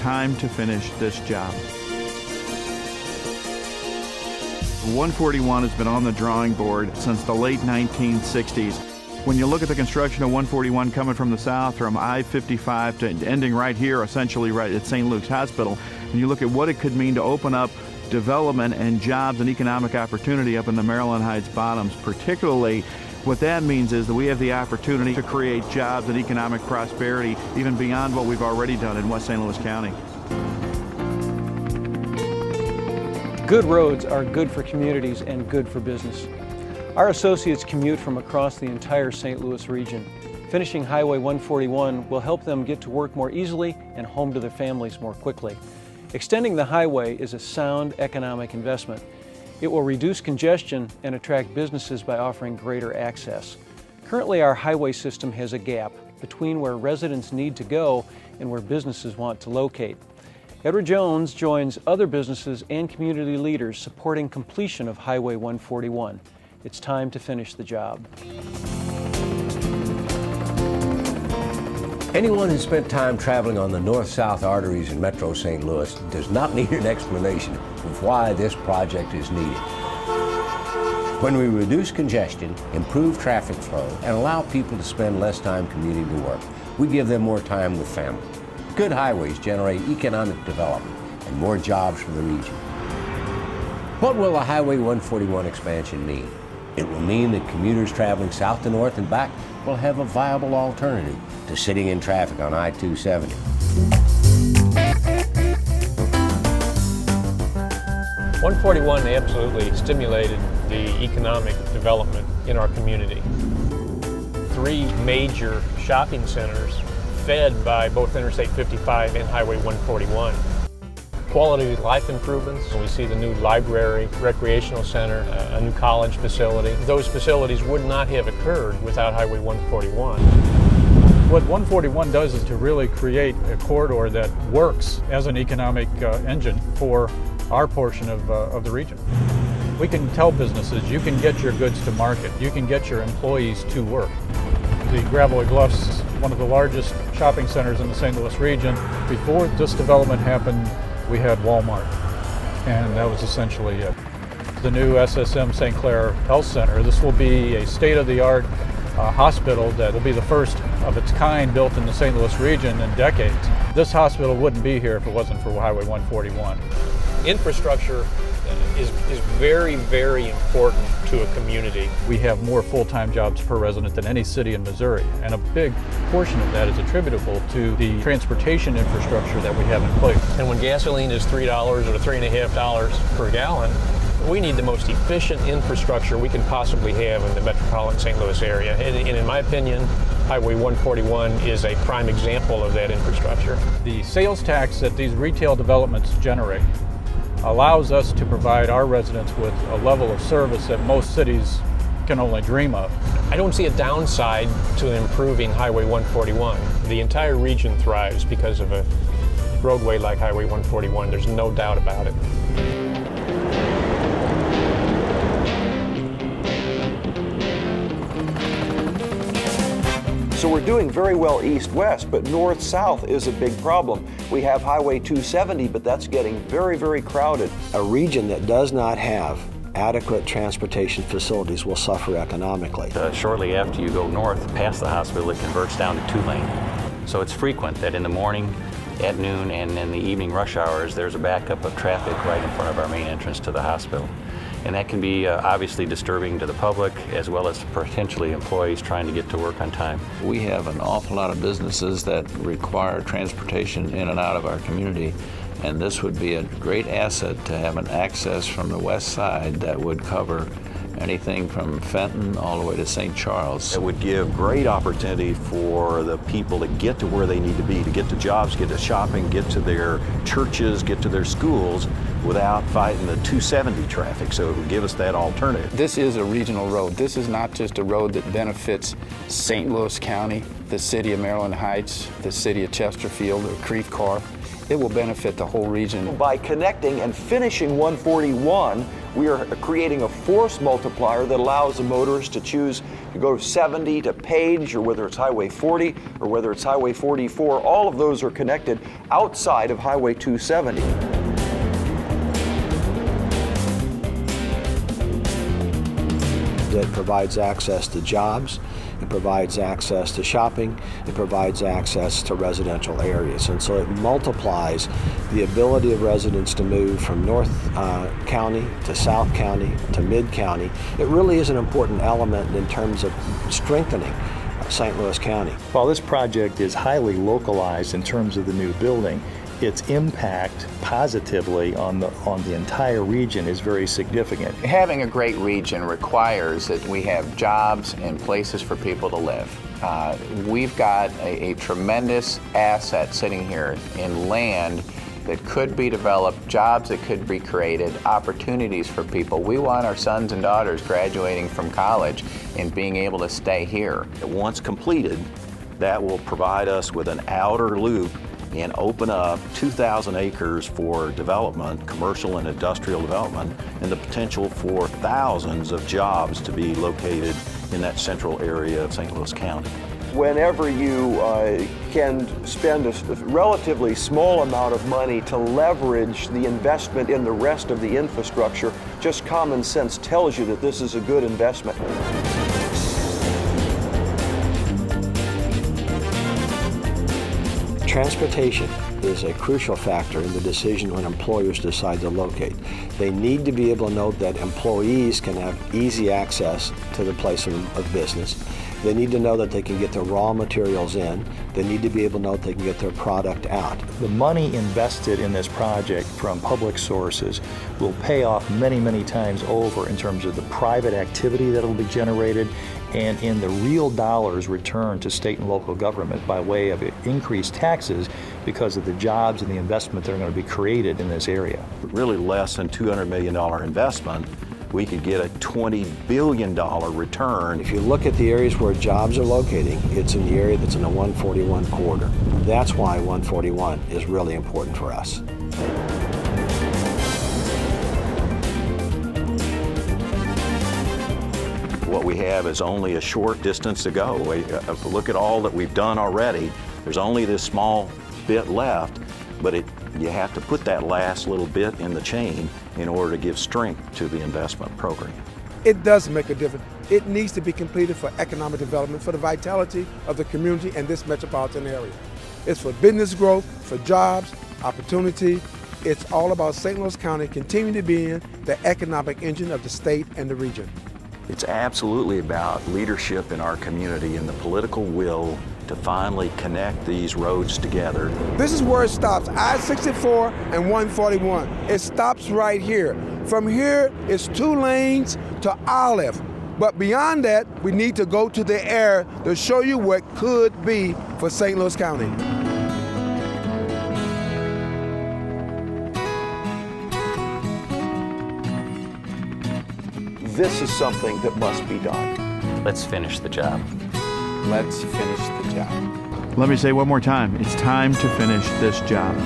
time to finish this job. 141 has been on the drawing board since the late 1960s. When you look at the construction of 141 coming from the south, from I-55 to ending right here, essentially right at St. Luke's Hospital, and you look at what it could mean to open up development and jobs and economic opportunity up in the Maryland Heights bottoms, particularly what that means is that we have the opportunity to create jobs and economic prosperity even beyond what we've already done in West St. Louis County. Good roads are good for communities and good for business. Our associates commute from across the entire St. Louis region. Finishing Highway 141 will help them get to work more easily and home to their families more quickly. Extending the highway is a sound economic investment. It will reduce congestion and attract businesses by offering greater access. Currently, our highway system has a gap between where residents need to go and where businesses want to locate. Edward Jones joins other businesses and community leaders supporting completion of Highway 141. It's time to finish the job. Anyone who spent time traveling on the north-south arteries in Metro St. Louis does not need an explanation of why this project is needed. When we reduce congestion, improve traffic flow, and allow people to spend less time commuting to work, we give them more time with family. Good highways generate economic development and more jobs for the region. What will the Highway 141 expansion mean? It will mean that commuters traveling south to north and back will have a viable alternative to sitting in traffic on I-270. I-141 absolutely stimulated the economic development in our community. 3 major shopping centers fed by both Interstate 55 and Highway 141. Quality of life improvements. We see the new library, recreational center, a new college facility. Those facilities would not have occurred without Highway 141. What 141 does is to really create a corridor that works as an economic engine for our portion of the region. We can tell businesses, you can get your goods to market, you can get your employees to work. The Gravois Bluffs, one of the largest shopping centers in the St. Louis region. Before this development happened, we had Walmart, and that was essentially it. The new SSM St. Clair Health Center, this will be a state-of-the-art hospital that will be the first of its kind built in the St. Louis region in decades. This hospital wouldn't be here if it wasn't for Highway 141. Infrastructure is very, very important to a community. We have more full-time jobs per resident than any city in Missouri, and a big portion of that is attributable to the transportation infrastructure that we have in place. And when gasoline is $3 or $3.50 per gallon, we need the most efficient infrastructure we can possibly have in the metropolitan St. Louis area. And in my opinion, Highway 141 is a prime example of that infrastructure. The sales tax that these retail developments generate allows us to provide our residents with a level of service that most cities can only dream of. I don't see a downside to improving Highway 141. The entire region thrives because of a roadway like Highway 141. There's no doubt about it. So we're doing very well east-west, but north-south is a big problem. We have Highway 270, but that's getting very, very crowded. A region that does not have adequate transportation facilities will suffer economically. Shortly after you go north past the hospital, it converts down to 2-lane. So it's frequent that in the morning, at noon, and in the evening rush hours, there's a backup of traffic right in front of our main entrance to the hospital. And that can be obviously disturbing to the public as well as potentially employees trying to get to work on time. We have an awful lot of businesses that require transportation in and out of our community, and this would be a great asset to have an access from the west side that would cover anything from Fenton all the way to St. Charles. It would give great opportunity for the people to get to where they need to be, to get to jobs, get to shopping, get to their churches, get to their schools without fighting the 270 traffic, so it would give us that alternative. This is a regional road. This is not just a road that benefits St. Louis County, the city of Maryland Heights, the city of Chesterfield, or Creve Coeur. it will benefit the whole region. By connecting and finishing 141, we are creating a force multiplier that allows the motorists to choose to go 70 to Page, or whether it's Highway 40 or whether it's Highway 44. All of those are connected outside of Highway 270. That provides access to jobs, it provides access to shopping, it provides access to residential areas. And so it multiplies the ability of residents to move from North County to South County to Mid County. It really is an important element in terms of strengthening St. Louis County. While this project is highly localized in terms of the new building, its impact positively on the entire region is very significant. Having a great region requires that we have jobs and places for people to live. We've got a tremendous asset sitting here in land that could be developed, jobs that could be created, opportunities for people. We want our sons and daughters graduating from college and being able to stay here. Once completed, that will provide us with an outer loop and open up 2,000 acres for development, commercial and industrial development, and the potential for thousands of jobs to be located in that central area of St. Louis County. Whenever you can spend a relatively small amount of money to leverage the investment in the rest of the infrastructure, just common sense tells you that this is a good investment. Transportation is a crucial factor in the decision when employers decide to locate. They need to be able to know that employees can have easy access to the place of business. They need to know that they can get their raw materials in. They need to be able to know that they can get their product out. The money invested in this project from public sources will pay off many, many times over in terms of the private activity that will be generated and in the real dollars returned to state and local government by way of increased taxes because of the jobs and the investment that are going to be created in this area. Really less than $200 million investment, we could get a $20 billion return. If you look at the areas where jobs are locating, it's in the area that's in the 141 corridor. That's why 141 is really important for us. What we have is only a short distance to go. Look at all that we've done already. There's only this small bit left, but you have to put that last little bit in the chain in order to give strength to the investment program. It does make a difference. It needs to be completed for economic development, for the vitality of the community and this metropolitan area. It's for business growth, for jobs, opportunity. It's all about St. Louis County continuing to be the economic engine of the state and the region. It's absolutely about leadership in our community and the political will to finally connect these roads together. This is where it stops, I-64 and 141. It stops right here. From here, it's 2 lanes to Olive. But beyond that, we need to go to the air to show you what could be for St. Louis County. This is something that must be done. Let's finish the job. Let's finish the job. Let me say one more time, it's time to finish this job.